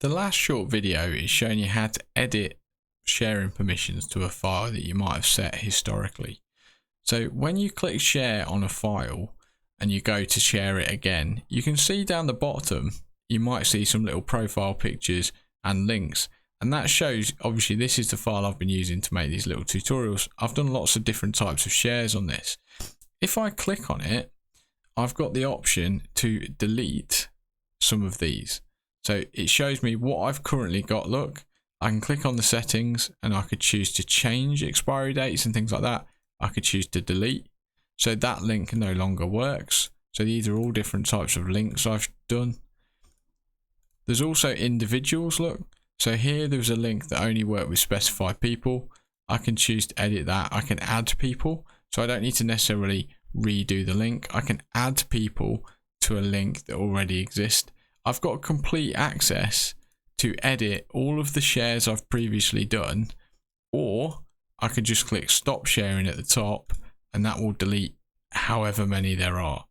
The last short video is showing you how to edit sharing permissions to a file that you might have set historically. So when you click share on a file and you go to share it again, you can see down the bottom, you might see some little profile pictures and links. And that shows, obviously this is the file I've been using to make these little tutorials. I've done lots of different types of shares on this. If I click on it, I've got the option to delete some of these. So it shows me what I've currently got. Look, I can click on the settings and I could choose to change expiry dates and things like that. I could choose to delete. So that link no longer works. So these are all different types of links I've done. There's also individuals, look. So here there's a link that only work with specified people. I can choose to edit that. I can add people. So I don't need to necessarily redo the link. I can add people to a link that already exists. I've got complete access to edit all of the shares I've previously done, or I can just click stop sharing at the top and that will delete however many there are.